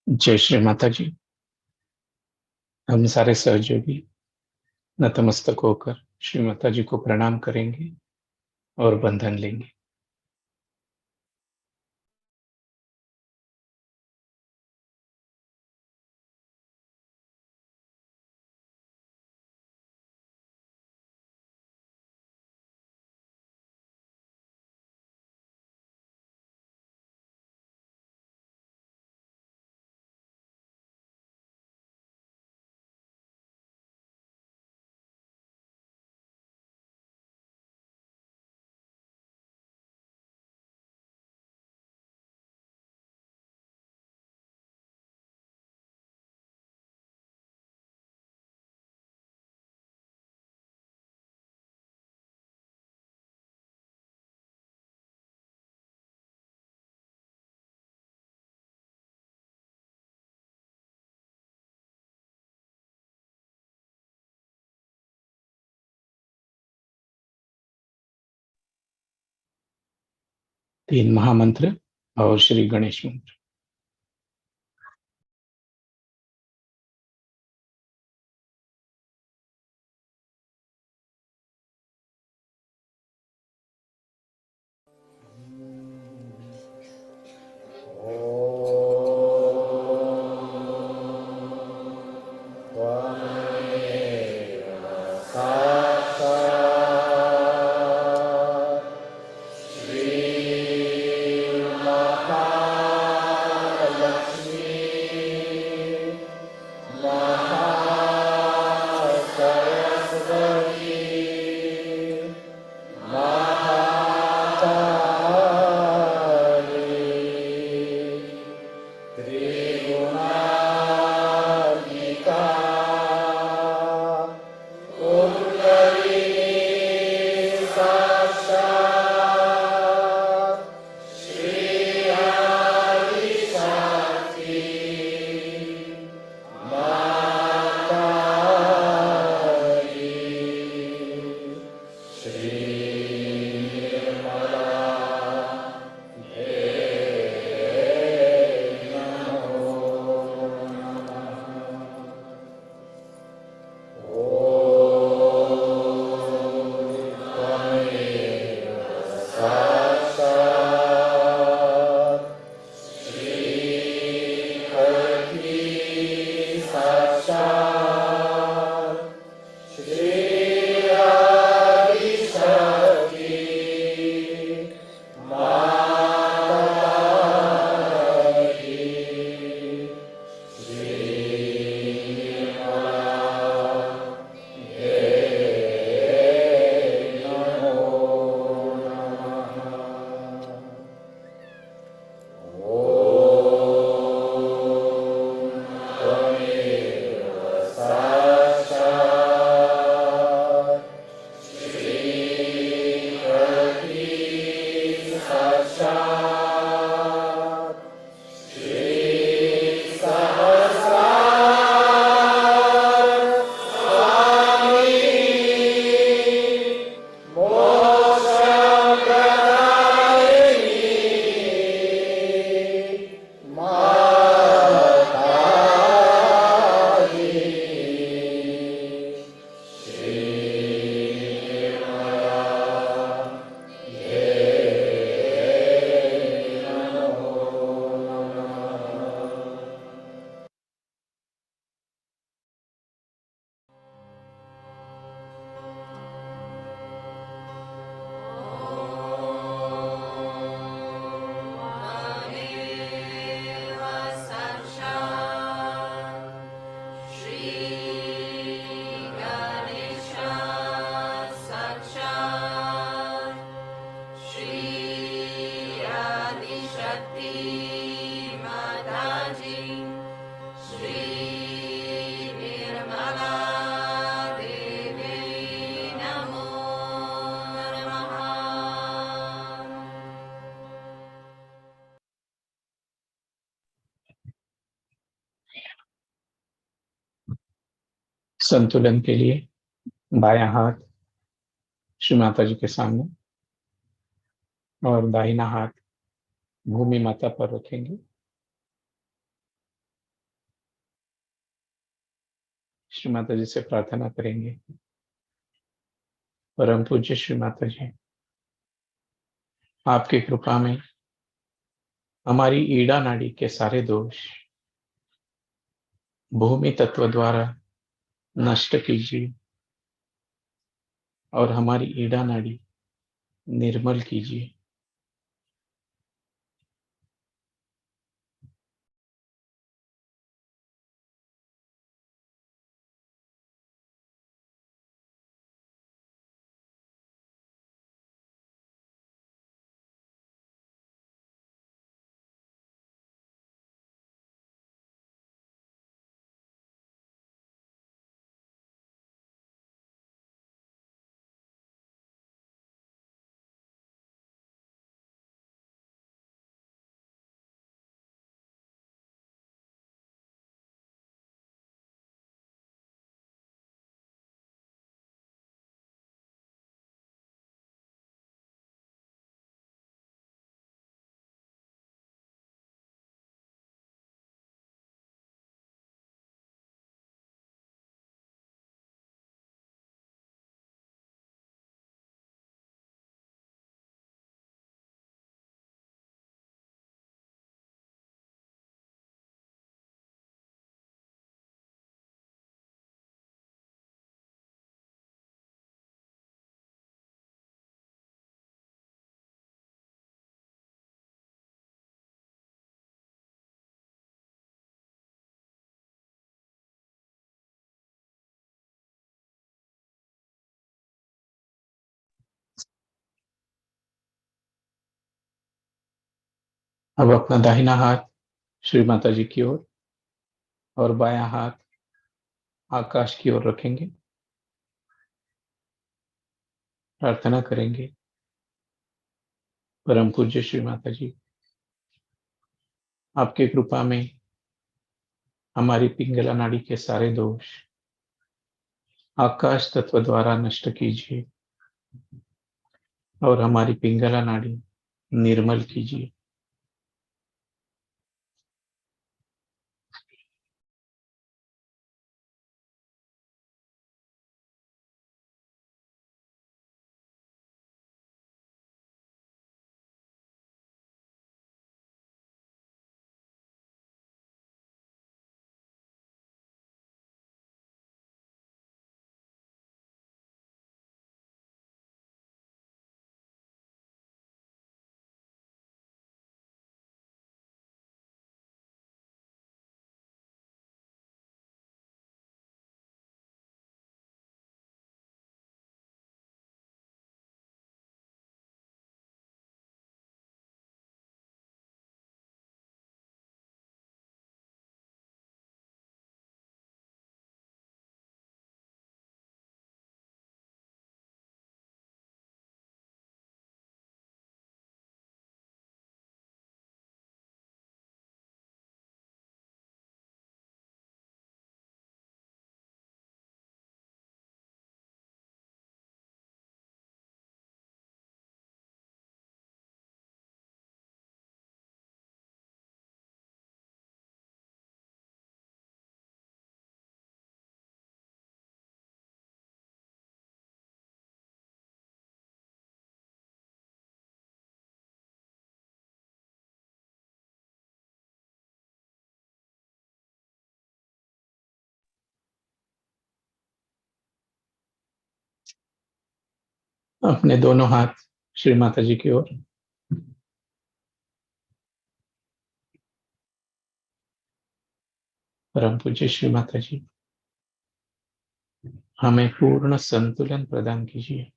जय श्री माता जी। हम सारे सहयोगी नतमस्तक होकर श्री माता जी को प्रणाम करेंगे और बंधन लेंगे। तीन महामंत्र और श्री गणेश मंत्र। संतुलन के लिए बायां हाथ श्री माता जी के सामने और दाहिना हाथ भूमि माता पर रखेंगे। श्री माता जी से प्रार्थना करेंगे। परम पूज्य श्री माता जी, आपकी कृपा में हमारी ईड़ा नाड़ी के सारे दोष भूमि तत्व द्वारा नष्ट कीजिए और हमारी ईड़ा नाड़ी निर्मल कीजिए। अब अपना दाहिना हाथ श्री माता जी की ओर और बायां हाथ आकाश की ओर रखेंगे। प्रार्थना करेंगे। परम पूज्य श्री माता जी, आपकी कृपा में हमारी पिंगला नाड़ी के सारे दोष आकाश तत्व द्वारा नष्ट कीजिए और हमारी पिंगला नाड़ी निर्मल कीजिए। अपने दोनों हाथ श्री माता जी की ओर। परम पूज्य श्री माता जी, हमें पूर्ण संतुलन प्रदान कीजिए।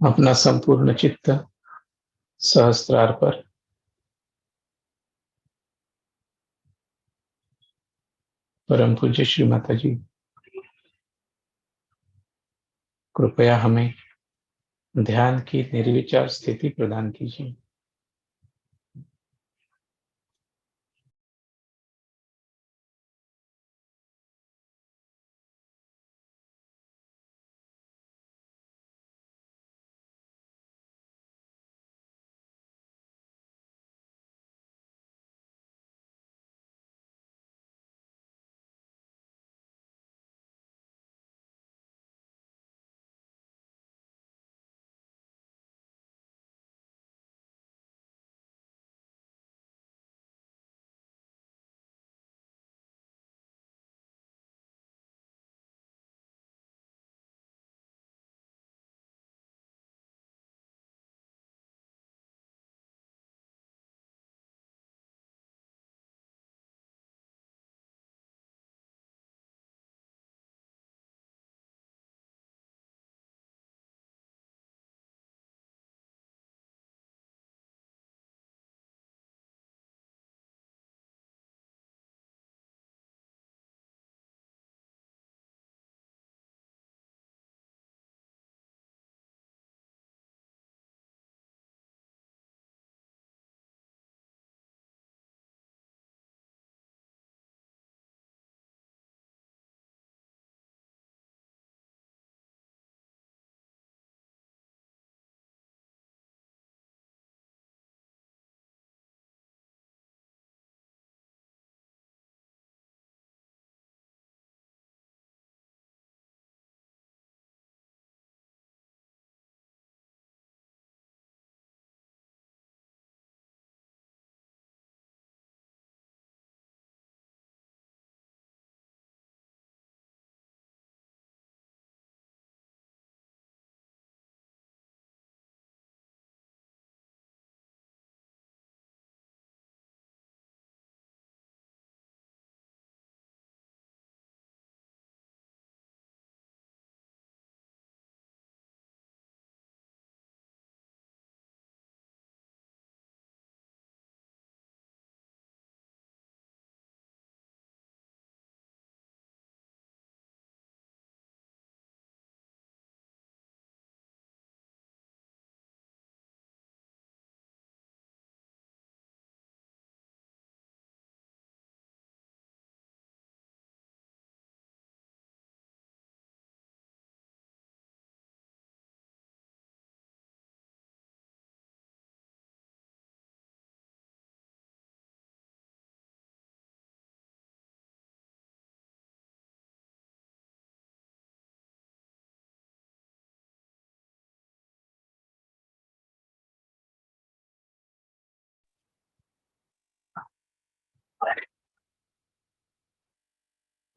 अपना संपूर्ण चित्त सहस्त्रार पर परम पूज्य श्री माता जी कृपया हमें ध्यान की निर्विचार स्थिति प्रदान कीजिए।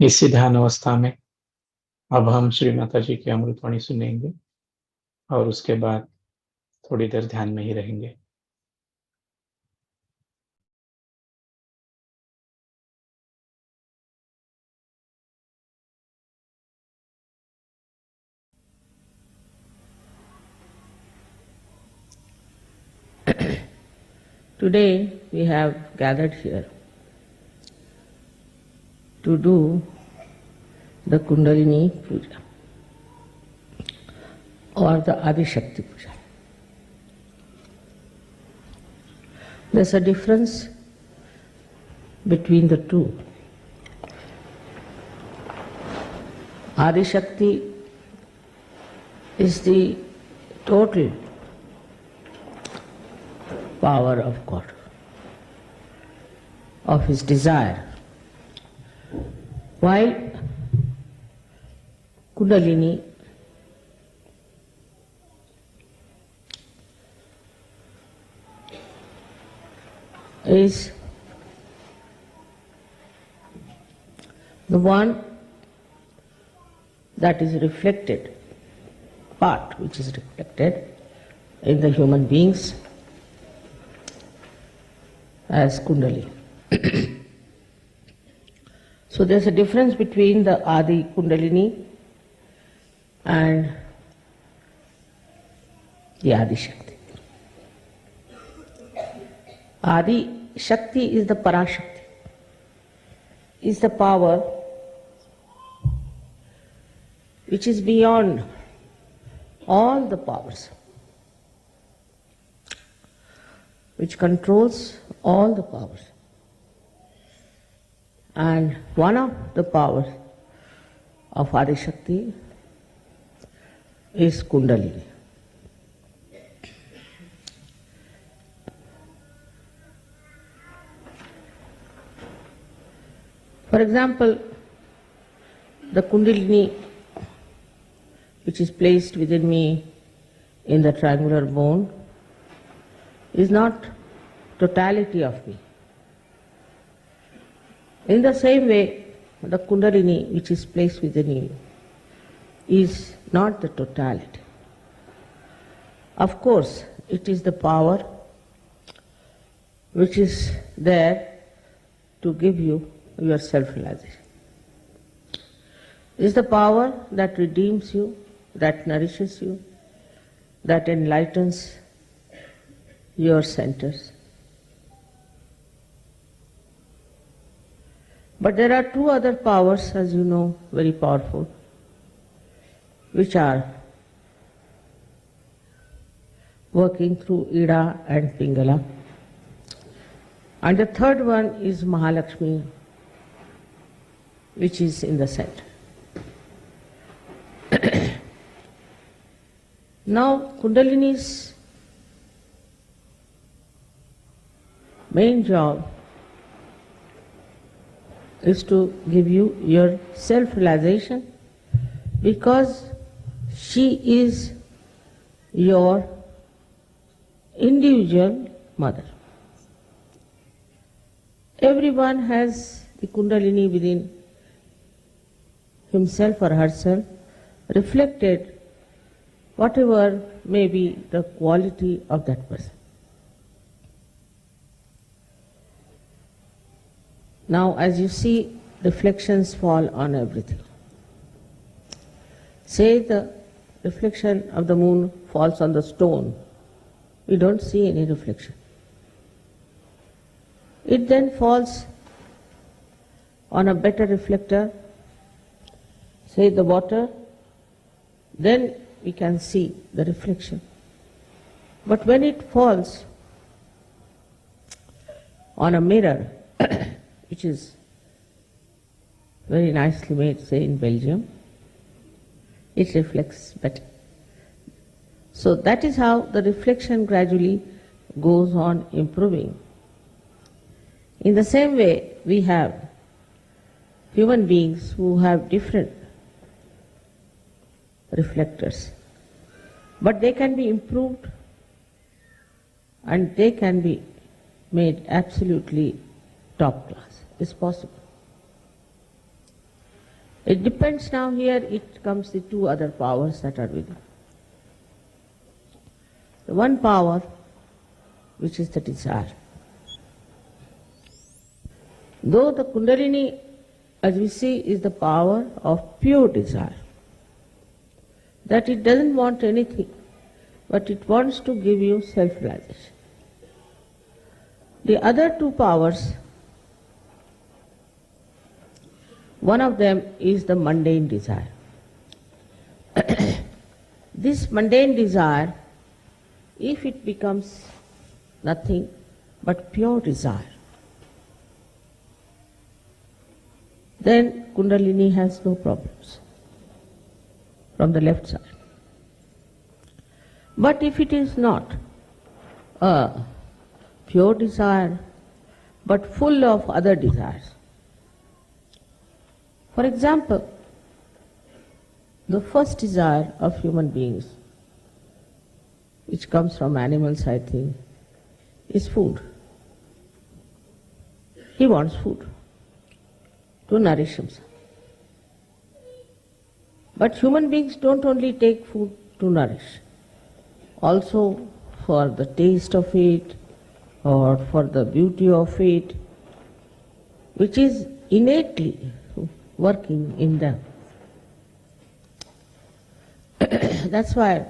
इसी ध्यान अवस्था में अब हम श्री माता जी की अमृतवाणी सुनेंगे और उसके बाद थोड़ी देर ध्यान में ही रहेंगे। Today we have gathered here to do the Kundalini Puja or the Adi Shakti Puja. There's a difference between the two. Adi Shakti is the total power of God, of His desire, while Kundalini is the one that is reflected, part which is reflected in the human beings as Kundalini. So there's a difference between the Adi Kundalini and the Adi Shakti. Adi Shakti is the Parashakti, is the power which is beyond all the powers, which controls all the powers. And one of the powers of Adi Shakti is Kundalini. For example, the Kundalini which is placed within me in the triangular bone is not totality of me. In the same way, the Kundalini which is placed within you is not the totality. Of course, it is the power which is there to give you your self-realization. It is the power that redeems you, that nourishes you, that enlightens your centers. But there are two other powers, as you know, very powerful, which are working through Ida and Pingala. And the third one is Mahalakshmi, which is in the center. Now, Kundalini's main job is to give you your self-realization, because she is your individual mother. Everyone has the Kundalini within himself or herself, reflected whatever may be the quality of that person. Now, as you see, reflections fall on everything. Say the reflection of the moon falls on the stone, we don't see any reflection. It then falls on a better reflector, say the water, then we can see the reflection. But when it falls on a mirror, which is very nicely made, say in Belgium, it reflects better. So that is how the reflection gradually goes on improving. In the same way, we have human beings who have different reflectors, but they can be improved and they can be made absolutely top class. It's possible. It depends now. Here it comes the two other powers that are within. The one power, which is the desire. Though the Kundalini, as we see, is the power of pure desire, that it doesn't want anything, but it wants to give you self-realization. The other two powers, one of them is the mundane desire. This mundane desire, if it becomes nothing but pure desire, then Kundalini has no problems from the left side. But if it is not a pure desire, but full of other desires, for example, the first desire of human beings, which comes from animals, I think, is food. He wants food to nourish himself. But human beings don't only take food to nourish, also for the taste of it or for the beauty of it, which is innately working in them. That's why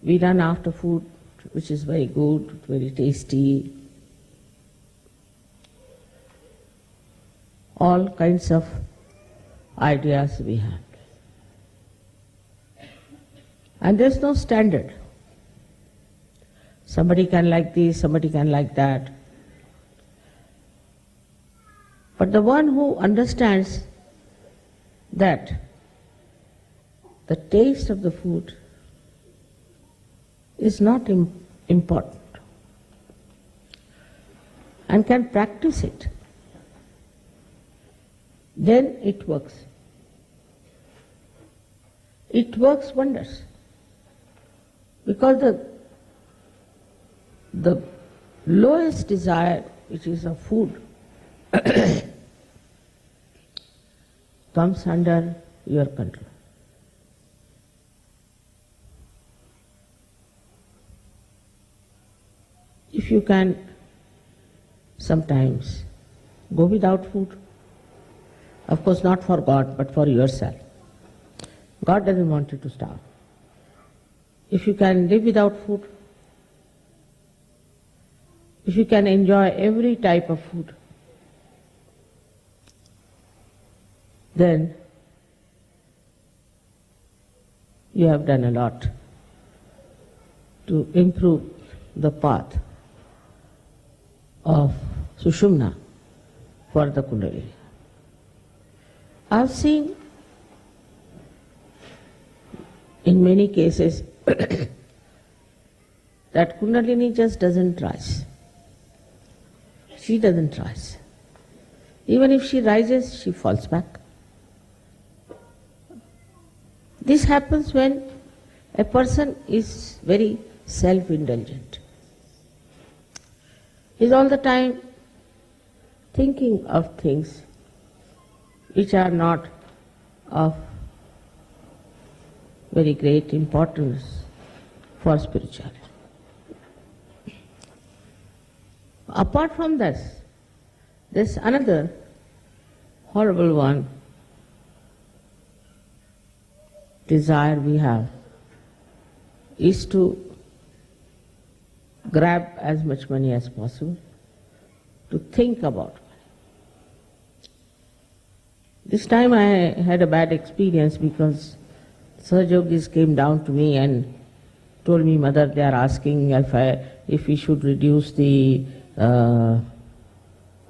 We run after food which is very good, very tasty, all kinds of ideas we have. And there's no standard. Somebody can like this, somebody can like that. But the one who understands that the taste of the food is not important and can practice it, then it works. It works wonders. Because the lowest desire, which is of food, comes under your control. If you can sometimes go without food, of course not for God, but for yourself. God doesn't want you to starve. If you can live without food, if you can enjoy every type of food, then you have done a lot to improve the path of Sushumna for the Kundalini. I've seen in many cases that Kundalini just doesn't rise. She doesn't rise. Even if she rises, she falls back. This happens when a person is very self-indulgent. He's all the time thinking of things which are not of very great importance for spirituality. Apart from this, there's another horrible one desire we have is to grab as much money as possible, to think about money. This time I had a bad experience because Sahajogis came down to me and told me, Mother, they are asking if we should reduce the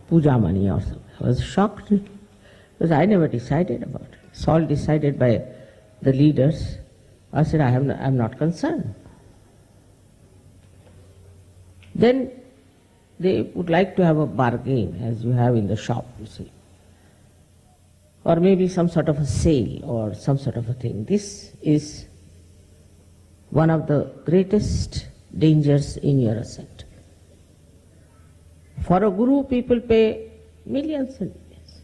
puja money or something. I was shocked because I never decided about it. It's all decided by the leaders. I said, I'm not concerned. Then they would like to have a bargain, as you have in the shop, you see. Or maybe some sort of a sale or some sort of a thing. This is one of the greatest dangers in your ascent. For a guru, people pay millions and millions.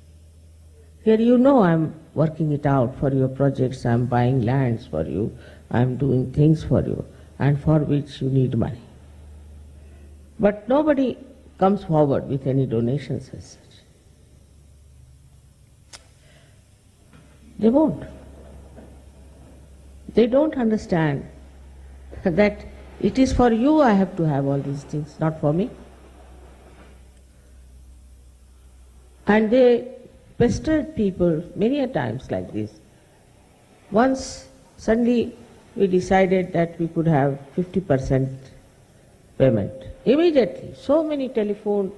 Here you know I'm working it out for your projects, I'm buying lands for you, I'm doing things for you, and for which you need money. But nobody comes forward with any donations as such. They won't. They don't understand that it is for you I have to have all these things, not for me. And they pestered people many a times like this. Once suddenly we decided that we could have 50% payment. Immediately, so many telephone,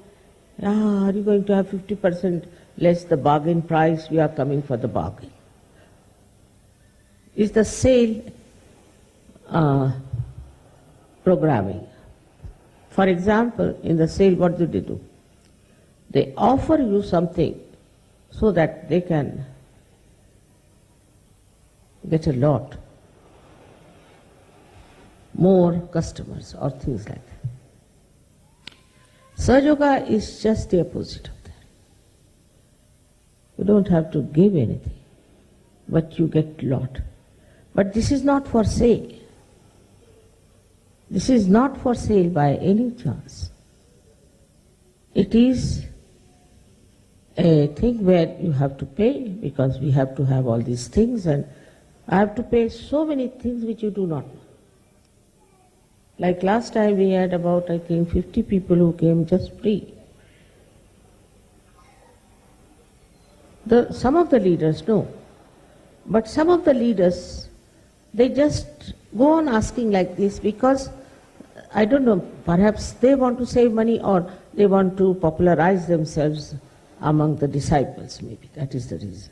are you going to have 50% less the bargain price? We are coming for the bargain. Is the sale programming. For example, in the sale, what do they do? They offer you something so that they can get a lot more customers or things like that. Sahaja is just the opposite of that. You don't have to give anything, but you get a lot. But this is not for sale. This is not for sale by any chance. It is a thing where you have to pay because we have to have all these things, and I have to pay so many things which you do not know. Like last time we had about, I think, 50 people who came just free. Some of the leaders know, but some of the leaders, they just go on asking like this because, I don't know, perhaps they want to save money or they want to popularize themselves among the disciples, maybe. That is the reason.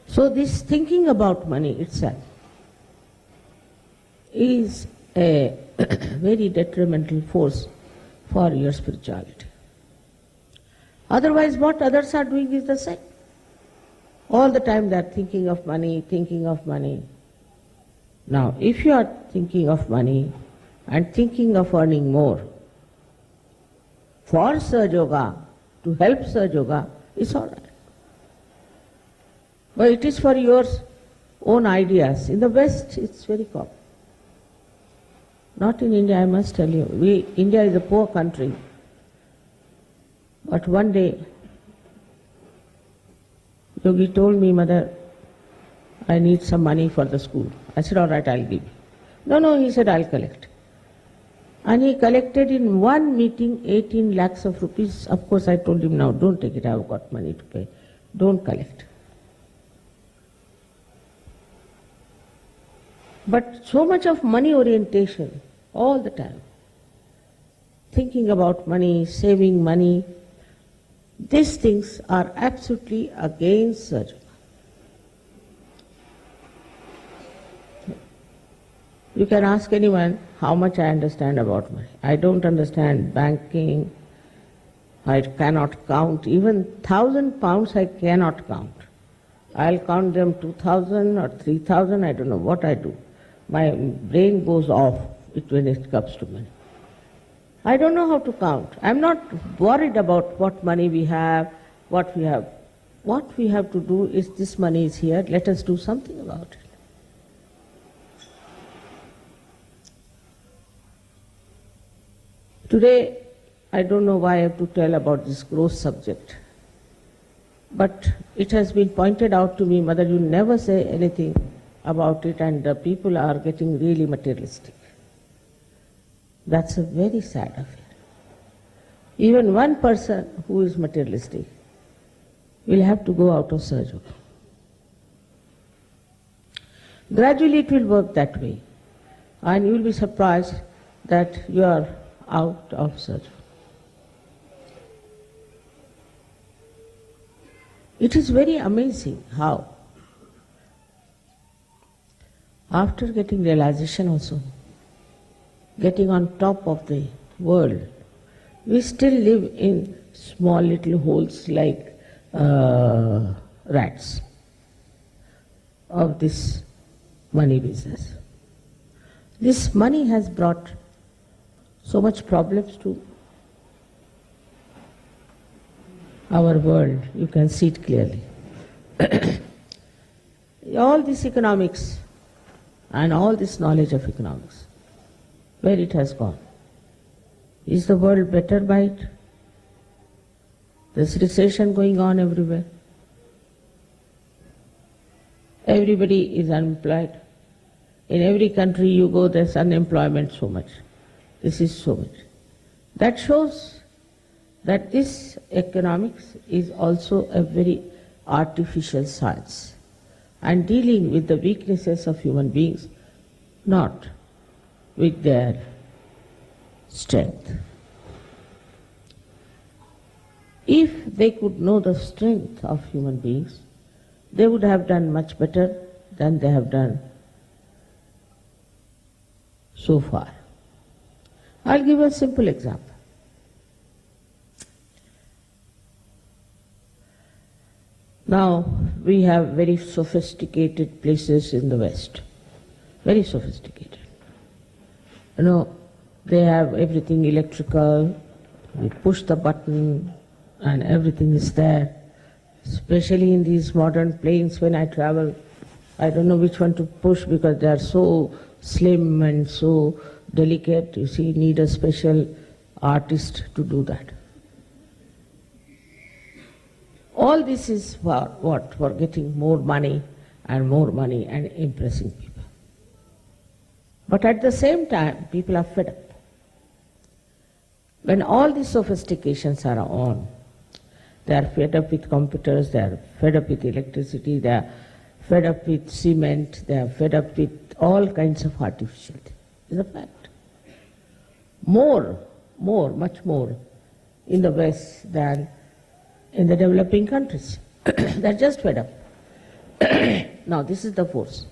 So this thinking about money itself is a very detrimental force for your spirituality. Otherwise, what others are doing is the same. All the time they are thinking of money, thinking of money. Now, if you are thinking of money and thinking of earning more for Sahaja Yoga, to help Sahaja Yoga, it's all right. But it is for your own ideas. In the West, it's very common. Not in India, I must tell you. India is a poor country. But one day, Yogi told me, Mother, I need some money for the school. I said, all right, I'll give you. No, he said, I'll collect. And he collected in one meeting 18 lakhs of rupees. Of course, I told him, now don't take it, I've got money to pay. Don't collect. But so much of money orientation all the time, thinking about money, saving money, these things are absolutely against Sahaja. You can ask anyone how much I understand about money. I don't understand banking. I cannot count. Even £1,000 I cannot count. I'll count them 2,000 or 3,000, I don't know what I do. My brain goes off when it comes to money. I don't know how to count. I'm not worried about what money we have, what we have. What we have to do is, this money is here, let us do something about it. Today, I don't know why I have to tell about this gross subject, but it has been pointed out to me, Mother, you never say anything about it, and the people are getting really materialistic. That's a very sad affair. Even one person who is materialistic will have to go out of Sahaja. Gradually it will work that way, and you will be surprised that you are out of Sahaja. It is very amazing how, after getting realization also, getting on top of the world, we still live in small little holes like rats of this money business. This money has brought so much problems to our world. You can see it clearly. All this economics and all this knowledge of economics, where it has gone? Is the world better by it? There's recession going on everywhere. Everybody is unemployed. In every country you go, there's unemployment so much. This is so much. That shows that this economics is also a very artificial science, and dealing with the weaknesses of human beings, not with their strength. If they could know the strength of human beings, they would have done much better than they have done so far. I'll give a simple example. Now, we have very sophisticated places in the West, very sophisticated. You know, they have everything electrical, you push the button and everything is there. Especially in these modern planes, when I travel, I don't know which one to push because they are so slim and so delicate. You see, need a special artist to do that. All this is for what? For getting more money and more money and impressing people. But at the same time, people are fed up. When all these sophistications are on, they are fed up with computers, they are fed up with electricity, they are fed up with cement, they are fed up with all kinds of artificial things. It's a fact. Much more in the West than in the developing countries. They are just fed up. Now this is the force.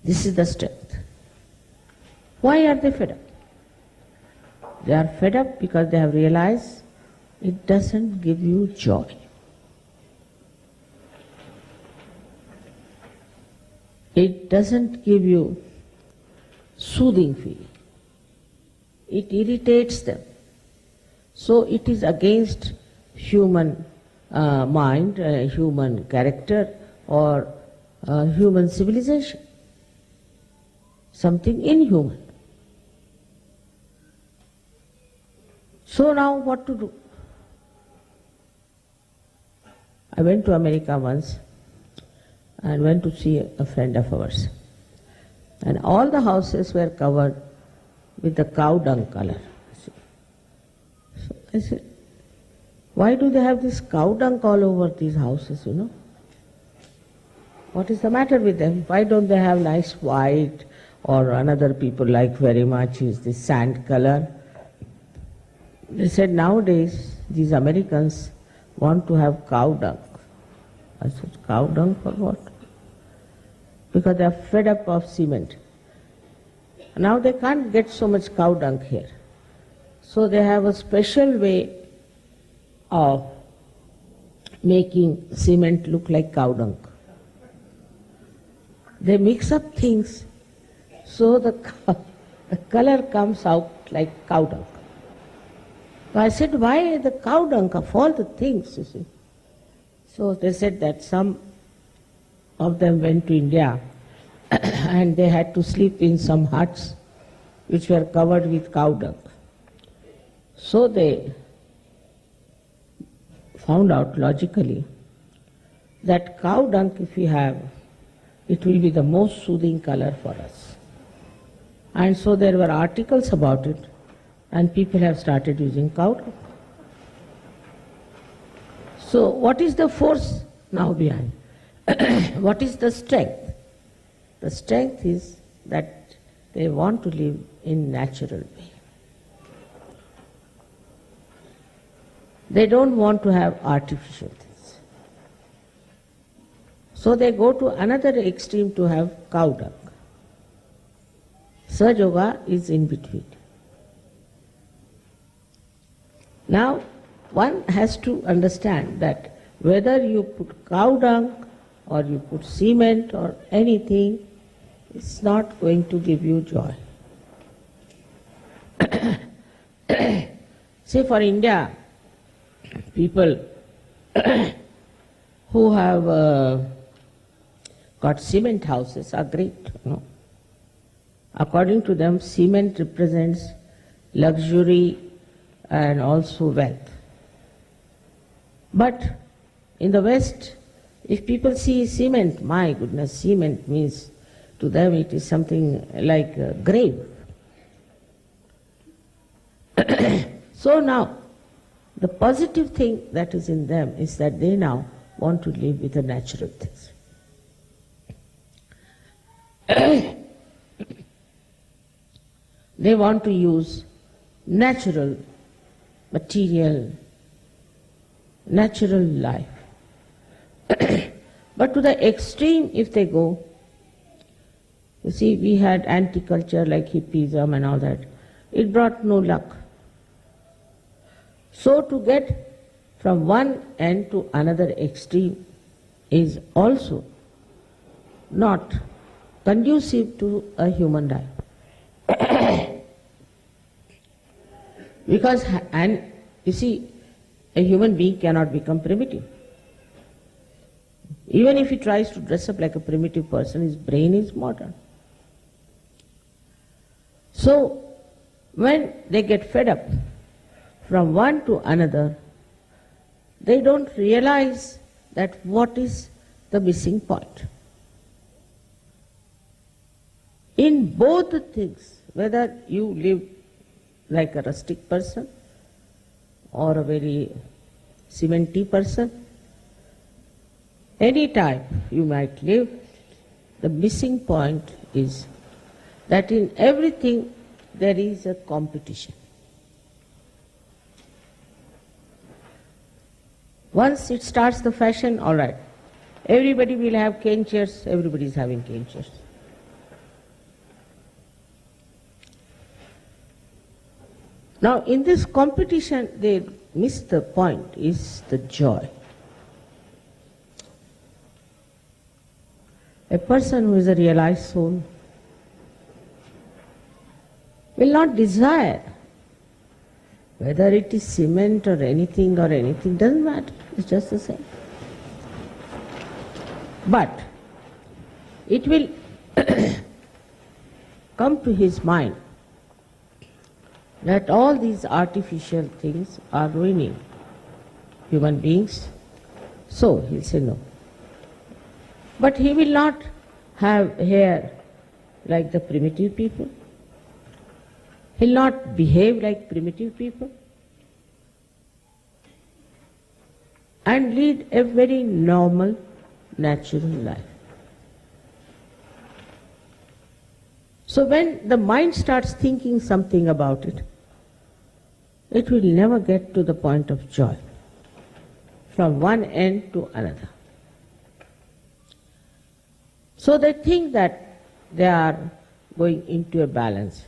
This is the strength. Why are they fed up? They are fed up because they have realized it doesn't give you joy. It doesn't give you soothing feeling. It irritates them. So it is against human mind, human character, or human civilization. Something inhuman. So now what to do? I went to America once and went to see a friend of ours. And all the houses were covered with the cow dung color. So I said, why do they have this cow dung all over these houses, you know? What is the matter with them? Why don't they have nice white, or another people like very much is this sand color? They said nowadays these Americans want to have cow dung. I said, cow dung for what? Because they are fed up of cement. Now they can't get so much cow dung here. So they have a special way of making cement look like cow dung. They mix up things so the color comes out like cow dung. So I said, why the cow dung of all the things, you see? So they said that some of them went to India and they had to sleep in some huts which were covered with cow dung. So they found out logically that cow dung, if we have, it will be the most soothing color for us. And so there were articles about it, and people have started using cow dung. So what is the force now behind? What is the strength? The strength is that they want to live in natural way. They don't want to have artificial things. So they go to another extreme to have cow dung. Sahaja Yoga is in between. Now, one has to understand that whether you put cow dung or you put cement or anything, it's not going to give you joy. Say for India, people who have got cement houses are great. No? According to them, cement represents luxury and also wealth. But in the West, if people see cement, my goodness, cement means to them it is something like a grave. So now, the positive thing that is in them is that they now want to live with the natural things. They want to use natural material, natural life. But to the extreme if they go, you see, we had anti-culture like hippism and all that. It brought no luck. So to get from one end to another extreme is also not conducive to a human life. Because, and you see, a human being cannot become primitive. Even if he tries to dress up like a primitive person, his brain is modern. So, when they get fed up from one to another, they don't realize that what is the missing point. In both the things, whether you live like a rustic person or a very cementy person, any type you might live, the missing point is that in everything there is a competition. Once it starts the fashion, all right, everybody will have cane chairs, everybody is having cane chairs. Now in this competition they miss the point, is the joy. A person who is a realized soul will not desire whether it is cement or anything, doesn't matter, it's just the same. But it will come to his mind that all these artificial things are ruining human beings, so he'll say no. But he will not have hair like the primitive people. He'll not behave like primitive people and lead a very normal, natural life. So when the mind starts thinking something about it, it will never get to the point of joy, from one end to another. So they think that they are going into a balance.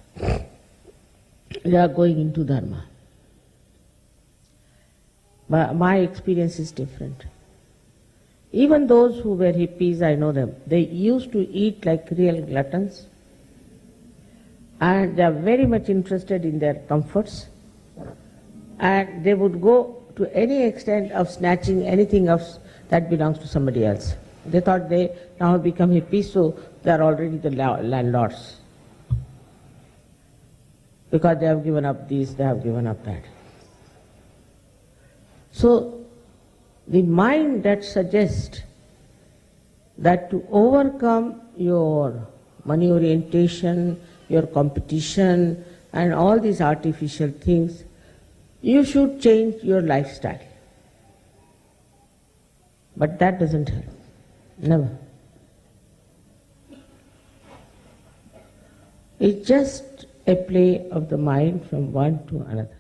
They are going into dharma. But my experience is different. Even those who were hippies, I know them, they used to eat like real gluttons, and they are very much interested in their comforts, and they would go to any extent of snatching anything else that belongs to somebody else. They thought they now become hippies, so they are already the landlords. Because they have given up this, they have given up that. So the mind that suggests that to overcome your money orientation, your competition, and all these artificial things, you should change your lifestyle. But that doesn't help. Never. It's just a play of the mind from one to another.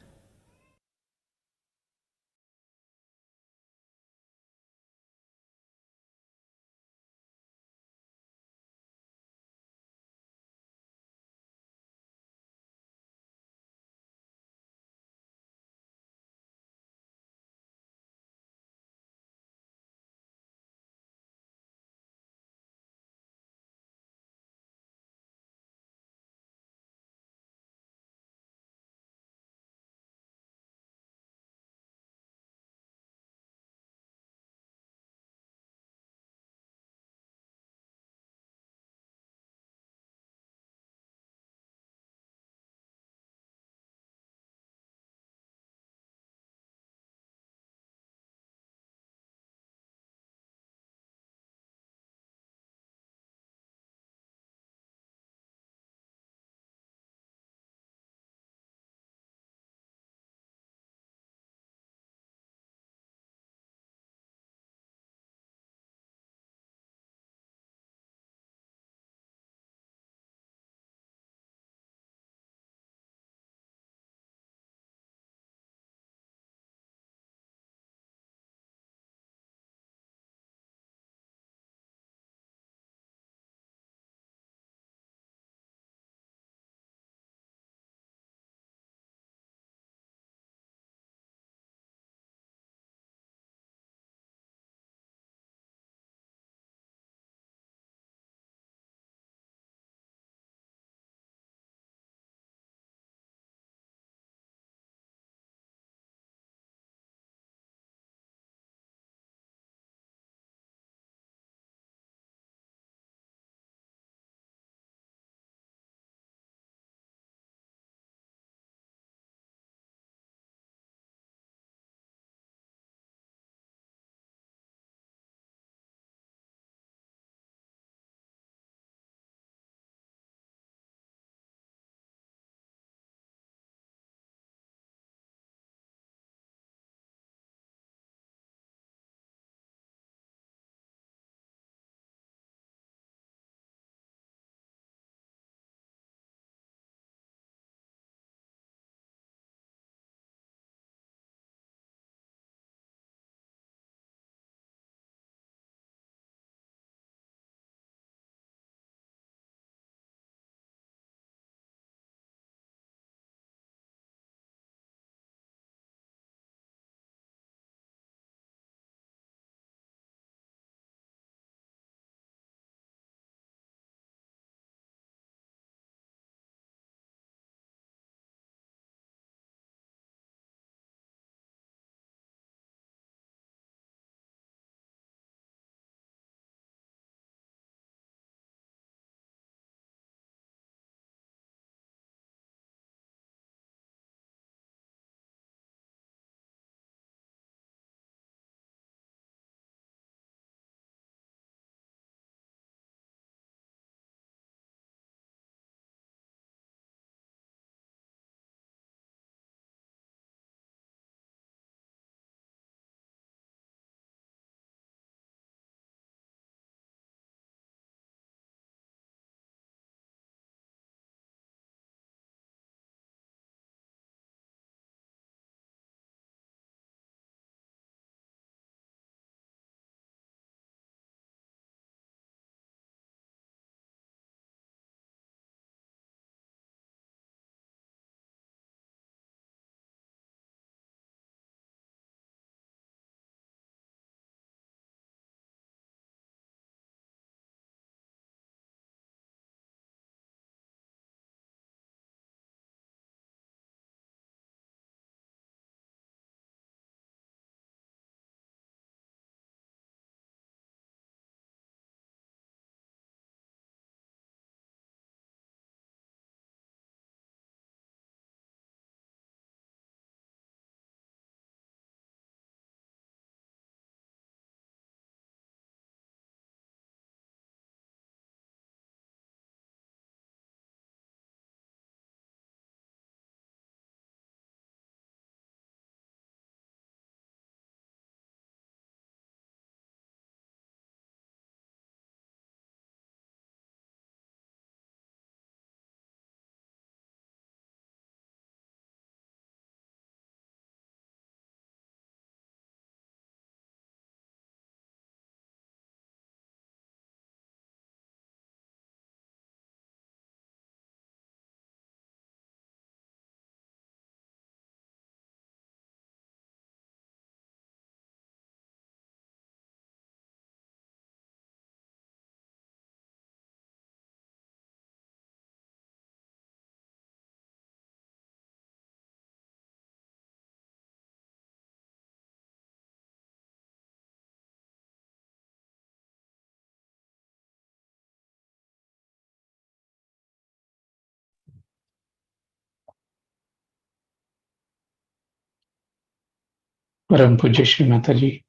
परम पूज्य श्री माता जी,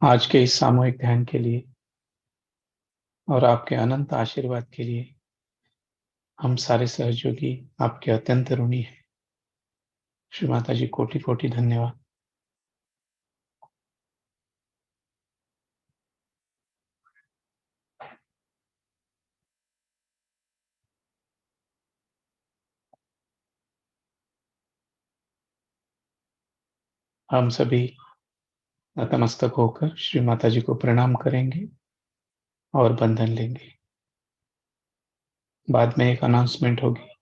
आज के इस सामूहिक ध्यान के लिए और आपके अनंत आशीर्वाद के लिए हम सारे सहयोगी आपके अत्यंत ऋणी हैं। श्री माता जी, कोटि कोटि धन्यवाद। हम सभी नतमस्तक होकर श्री माता जी को प्रणाम करेंगे और बंधन लेंगे। बाद में एक अनाउंसमेंट होगी।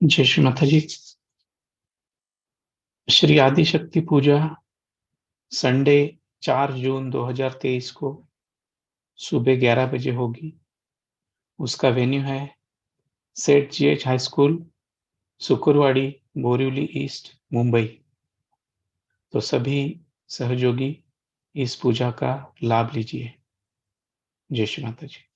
जय श्री माता जी। श्री आदि शक्ति पूजा संडे 4 जून 2023 को सुबह 11 बजे होगी। उसका वेन्यू है Seth GH high school, Sukurwadi, Borivali east, Mumbai. तो सभी सहयोगी इस पूजा का लाभ लीजिए। जय श्री माता जी।